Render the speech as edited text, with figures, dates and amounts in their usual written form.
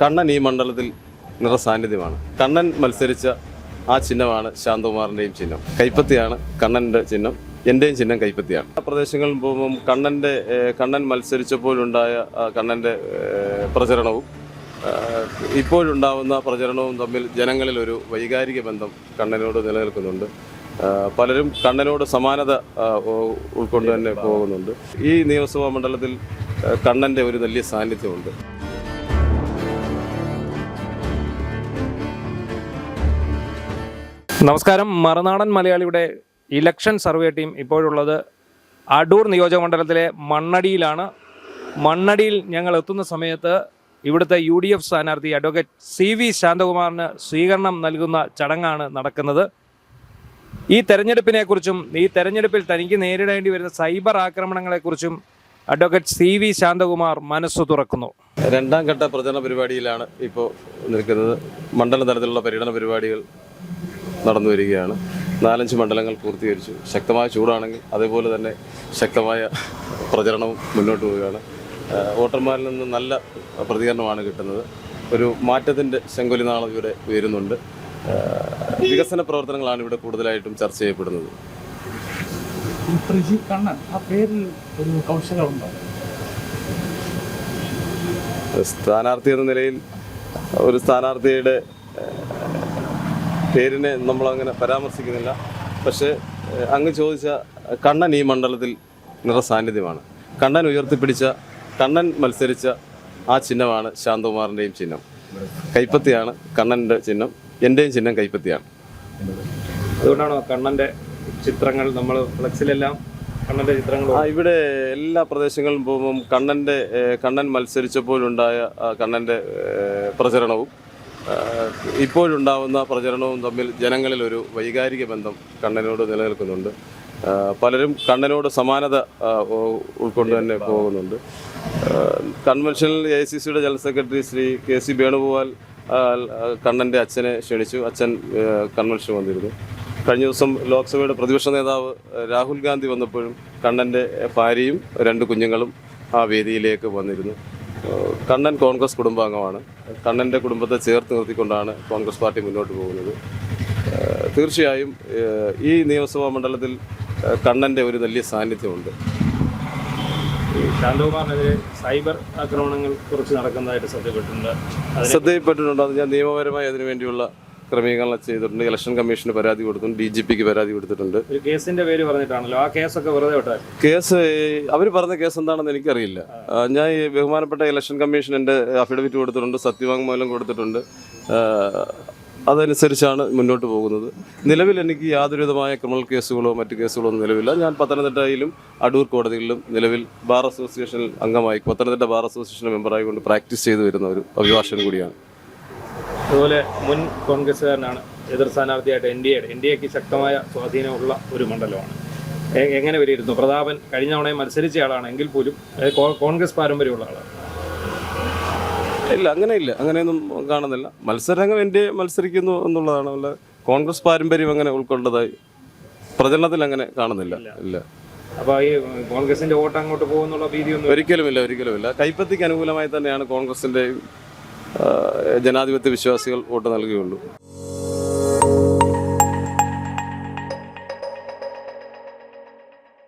കണ്ണൻ ഈ മണ്ഡലത്തിൽ നിറസാന്നിധ്യമാണ്. കണ്ണൻ മത്സരിച്ച ആ ചിഹ്നമാണ് ശാന്തകുമാറിൻ്റെയും ചിഹ്നം. കൈപ്പത്തിയാണ് കണ്ണൻ്റെ ചിഹ്നം. എൻ്റെയും ചിഹ്നം കൈപ്പത്തിയാണ്. പ്രദേശങ്ങളിൽ പോകുമ്പം കണ്ണൻ മത്സരിച്ചപ്പോഴുണ്ടായ കണ്ണൻ്റെ പ്രചരണവും ഇപ്പോഴുണ്ടാവുന്ന പ്രചരണവും തമ്മിൽ ജനങ്ങളിൽ ഒരു വൈകാരിക ബന്ധം കണ്ണനോട് നിലനിൽക്കുന്നുണ്ട്. പലരും കണ്ണനോട് സമാനത ഉൾക്കൊണ്ട് തന്നെ പോകുന്നുണ്ട്. ഈ നിയമസഭാ മണ്ഡലത്തിൽ കണ്ണൻ്റെ ഒരു വലിയ സാന്നിധ്യമുണ്ട്. നമസ്കാരം. മറുനാടൻ മലയാളിയുടെ ഇലക്ഷൻ സർവേ ടീം ഇപ്പോഴുള്ളത് അടൂർ നിയോജകമണ്ഡലത്തിലെ മണ്ണടിയിലാണ്. മണ്ണടിയിൽ ഞങ്ങൾ എത്തുന്ന സമയത്ത് ഇവിടുത്തെ UDF സ്ഥാനാർത്ഥി അഡ്വക്കേറ്റ് CV ശാന്തകുമാറിന് സ്വീകരണം നൽകുന്ന ചടങ്ങാണ് നടക്കുന്നത്. ഈ തെരഞ്ഞെടുപ്പിനെക്കുറിച്ചും ഈ തെരഞ്ഞെടുപ്പിൽ തനിക്ക് നേരിടേണ്ടി വരുന്ന സൈബർ ആക്രമണങ്ങളെക്കുറിച്ചും അഡ്വക്കേറ്റ് CV ശാന്തകുമാർ മനസ്സു തുറക്കുന്നു. രണ്ടാം ഘട്ട പ്രചരണ പരിപാടിയിലാണ് ഇപ്പോൾ നിൽക്കുന്നത്. മണ്ഡലം തലത്തിലുള്ള പര്യടന പരിപാടികൾ നടന്നു വരികയാണ്. 4-5 മണ്ഡലങ്ങൾ പൂർത്തീകരിച്ചു. ശക്തമായ ചൂടാണെങ്കിൽ അതേപോലെ തന്നെ ശക്തമായ പ്രചരണവും മുന്നോട്ട് പോവുകയാണ്. വോട്ടർമാരിൽ നിന്ന് നല്ല പ്രതികരണമാണ് കിട്ടുന്നത്. ഒരു മാറ്റത്തിൻ്റെ ശങ്കുലിനാളം ഇവിടെ ഉയരുന്നുണ്ട്. വികസന പ്രവർത്തനങ്ങളാണ് ഇവിടെ കൂടുതലായിട്ടും ചർച്ച ചെയ്യപ്പെടുന്നത്. സ്ഥാനാർത്ഥി എന്ന നിലയിൽ ഒരു സ്ഥാനാർത്ഥിയുടെ പേരിനെ നമ്മളങ്ങനെ പരാമർശിക്കുന്നില്ല. പക്ഷേ അങ്ങ് ചോദിച്ച കണ്ണൻ ഈ മണ്ഡലത്തിൽ നിറസാന്നിധ്യമാണ്. കണ്ണൻ ഉയർത്തിപ്പിടിച്ച, കണ്ണൻ മത്സരിച്ച ആ ചിഹ്നമാണ് ശാന്തകുമാറിൻ്റെയും ചിഹ്നം. കൈപ്പത്തിയാണ് കണ്ണൻ്റെ ചിഹ്നം. എൻ്റെയും ചിഹ്നം കൈപ്പത്തിയാണ്. അതുകൊണ്ടാണോ കണ്ണൻ്റെ ചിത്രങ്ങൾ നമ്മൾ ഫ്ലെക്സിലെല്ലാം കണ്ണൻ്റെ ചിത്രങ്ങൾ? ഇവിടെ എല്ലാ പ്രദേശങ്ങളിലും പോകുമ്പം കണ്ണൻ മത്സരിച്ചപ്പോഴുണ്ടായ കണ്ണൻ്റെ പ്രചരണവും ഇപ്പോഴുണ്ടാവുന്ന പ്രചരണവും തമ്മിൽ ജനങ്ങളിൽ ഒരു വൈകാരിക ബന്ധം കണ്ണനോട് നിലനിൽക്കുന്നുണ്ട്. പലരും കണ്ണനോട് സമാനത ഉൾക്കൊണ്ട് തന്നെ പോകുന്നുണ്ട്. കൺവെൻഷനിൽ AICCയുടെ general secretary Shri KC Venugopal കണ്ണൻ്റെ അച്ഛനെ ക്ഷണിച്ചു. അച്ഛൻ കൺവെൻഷൻ വന്നിരുന്നു. കഴിഞ്ഞ ദിവസം ലോക്സഭയുടെ പ്രതിപക്ഷ നേതാവ് രാഹുൽ ഗാന്ധി വന്നപ്പോഴും കണ്ണൻ്റെ ഭാര്യയും 2 കുഞ്ഞുങ്ങളും ആ വേദിയിലേക്ക് വന്നിരുന്നു. കണ്ണൻ കോൺഗ്രസ് കുടുംബാംഗമാണ്. കണ്ണൻ്റെ കുടുംബത്തെ ചേർത്ത് നിർത്തിക്കൊണ്ടാണ് കോൺഗ്രസ് പാർട്ടി മുന്നോട്ട് പോകുന്നത്. തീർച്ചയായും ഈ നിയമസഭാ മണ്ഡലത്തിൽ കണ്ണൻ്റെ ഒരു വലിയ സാന്നിധ്യമുണ്ട്. ശാന്തകുമാറിനെതിരെ സൈബർ ആക്രമണങ്ങൾ കുറിച്ച് നടക്കുന്നതായിട്ട് ശ്രദ്ധയിൽപ്പെട്ടിട്ടുണ്ട്. അത് ഞാൻ നിയമപരമായി അതിനുവേണ്ടിയുള്ള ക്രമീകരണം ചെയ്തിട്ടുണ്ട്. ഇലക്ഷൻ കമ്മീഷന് പരാതി കൊടുത്തിട്ടുണ്ട്. DGPക്ക് പരാതി കൊടുത്തിട്ടുണ്ട്. ഒരു കേസിന്റെ പേര് പറഞ്ഞിട്ടാണല്ലോ ആ കേസൊക്കെ വെറുതെ വിട്ടാൽ? കേസ് അവർ പറഞ്ഞ കേസ് എന്താണെന്ന് എനിക്കറിയില്ല. ഞാൻ ഈ ബഹുമാനപ്പെട്ട ഇലക്ഷൻ കമ്മീഷൻ എൻ്റെ അഫിഡവിറ്റ് കൊടുത്തിട്ടുണ്ട്, സത്യവാങ്മൂലം കൊടുത്തിട്ടുണ്ട്. അതനുസരിച്ചാണ് മുന്നോട്ട് പോകുന്നത്. നിലവിൽ എനിക്ക് യാതൊരുവിധമായ ക്രിമിനൽ കേസുകളോ മറ്റു കേസുകളോ ഒന്നും നിലവില്ല. ഞാൻ പത്തനംതിട്ടയിലും അടൂർ കോടതികളിലും നിലവിൽ ബാർ അസോസിയേഷനിൽ അംഗമായി, പത്തനംതിട്ട ബാർ അസോസിയേഷൻ മെമ്പറായി കൊണ്ട് പ്രാക്ടീസ് ചെയ്തു വരുന്ന ഒരു അഭിഭാഷകൻ കൂടിയാണ്. അതുപോലെ മുൻ കോൺഗ്രസ്സുകാരനാണ് എതിർ സ്ഥാനാർത്ഥിയായിട്ട് NDAക്ക് ശക്തമായ സ്വാധീനമുള്ള ഒരു മണ്ഡലമാണ്. എങ്ങനെ വിലയിരുത്തുന്നു? പ്രതാപൻ കഴിഞ്ഞ തവണയും മത്സരിച്ച ആളാണ്, എങ്കിൽ പോലും കോൺഗ്രസ് പാരമ്പര്യമുള്ള ആളാണ്. ഇല്ല, അങ്ങനെയൊന്നും കാണുന്നില്ല. മത്സരങ്ങൾ മത്സരിക്കുന്നു എന്നുള്ളതാണ്. അല്ല, കോൺഗ്രസ് പാരമ്പര്യം അങ്ങനെ ഉൾക്കൊണ്ടതായി പ്രചരണത്തിൽ അങ്ങനെ കാണുന്നില്ല. ഇല്ല. അപ്പോൾ ഈ കോൺഗ്രസിന്റെ വോട്ട് അങ്ങോട്ട് പോകുന്നുള്ള ഭീതിയൊന്നും ഒരിക്കലുമില്ല. കൈപ്പത്തിക്ക് അനുകൂലമായി തന്നെയാണ് കോൺഗ്രസിൻ്റെ ജനാധിപത്യ വിശ്വാസികൾ വോട്ട് നൽകുകയുള്ളൂ.